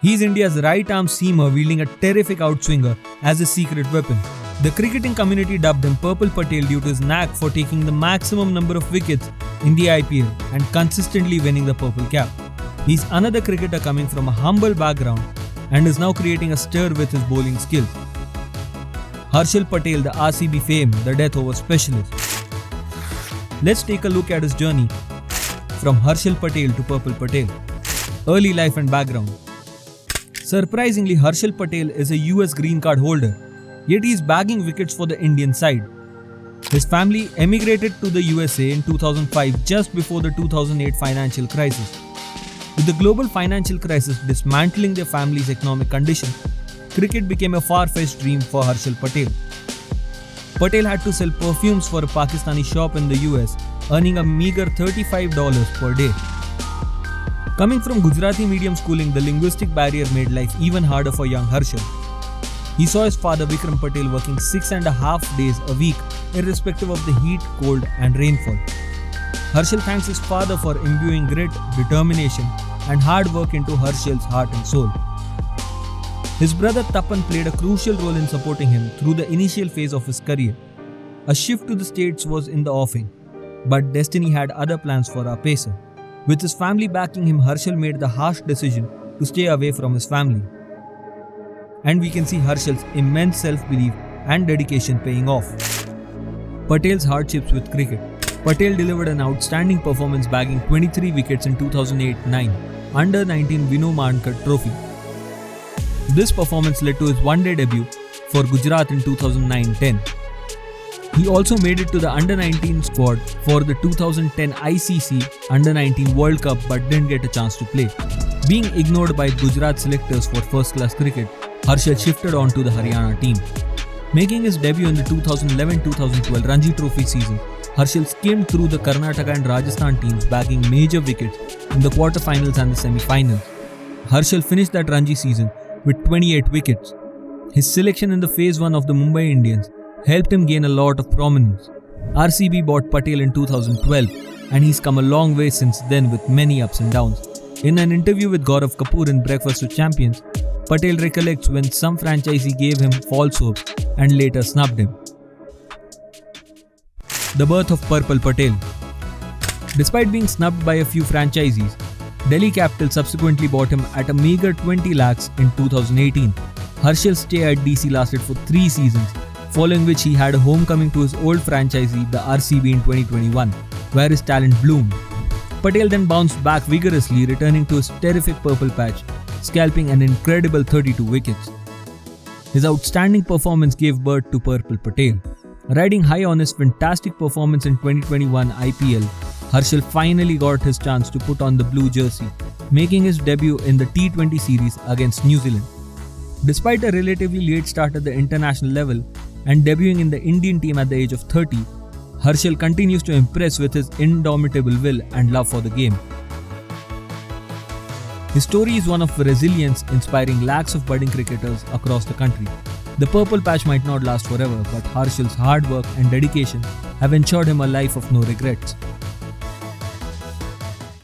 He is India's right-arm seamer wielding a terrific outswinger as his secret weapon. The cricketing community dubbed him Purple Patel due to his knack for taking the maximum number of wickets in the IPL and consistently winning the purple cap. He's another cricketer coming from a humble background and is now creating a stir with his bowling skills. Harshal Patel, the RCB fame, the death over specialist. Let's take a look at his journey from Harshal Patel to Purple Patel. Early life and background. Surprisingly, Harshal Patel is a US green card holder, yet he is bagging wickets for the Indian side. His family emigrated to the USA in 2005 just before the 2008 financial crisis. With the global financial crisis dismantling their family's economic condition, cricket became a far-fetched dream for Harshal Patel. Patel had to sell perfumes for a Pakistani shop in the US, earning a meager $35 per day. Coming from Gujarati medium schooling, the linguistic barrier made life even harder for young Harshal. He saw his father Vikram Patel working 6.5 days a week, irrespective of the heat, cold and rainfall. Harshal thanks his father for imbuing grit, determination and hard work into Harshal's heart and soul. His brother Tapan played a crucial role in supporting him through the initial phase of his career. A shift to the States was in the offing, but destiny had other plans for our pacer. With his family backing him, Harshal made the harsh decision to stay away from his family. And we can see Harshal's immense self-belief and dedication paying off. Patel's hardships with cricket. Patel delivered an outstanding performance bagging 23 wickets in 2008-9 Under-19 Vinu Mankad Trophy. This performance led to his one-day debut for Gujarat in 2009-10. He also made it to the Under-19 squad for the 2010 ICC Under-19 World Cup but didn't get a chance to play. Being ignored by Gujarat selectors for first-class cricket, Harshal shifted on to the Haryana team. Making his debut in the 2011-2012 Ranji Trophy season, Harshal skimmed through the Karnataka and Rajasthan teams, bagging major wickets in the quarterfinals and the semi-finals. Harshal finished that Ranji season with 28 wickets. His selection in the Phase 1 of the Mumbai Indians helped him gain a lot of prominence. RCB bought Patel in 2012 and he's come a long way since then with many ups and downs. In an interview with Gaurav Kapoor in Breakfast with Champions, Patel recollects when some franchisee gave him false hopes and later snubbed him. The birth of Purple Patel. Despite being snubbed by a few franchisees, Delhi Capital subsequently bought him at a meager 20 lakhs in 2018. Harshal's stay at DC lasted for 3 seasons, following which he had a homecoming to his old franchisee, the RCB, in 2021, where his talent bloomed. Patel then bounced back vigorously, returning to his terrific purple patch, scalping an incredible 32 wickets. His outstanding performance gave birth to Purple Patel. Riding high on his fantastic performance in 2021 IPL, Harshal finally got his chance to put on the blue jersey, making his debut in the T20 series against New Zealand. Despite a relatively late start at the international level and debuting in the Indian team at the age of 30, Harshal continues to impress with his indomitable will and love for the game. His story is one of resilience, inspiring lakhs of budding cricketers across the country. The purple patch might not last forever, but Harshal's hard work and dedication have ensured him a life of no regrets.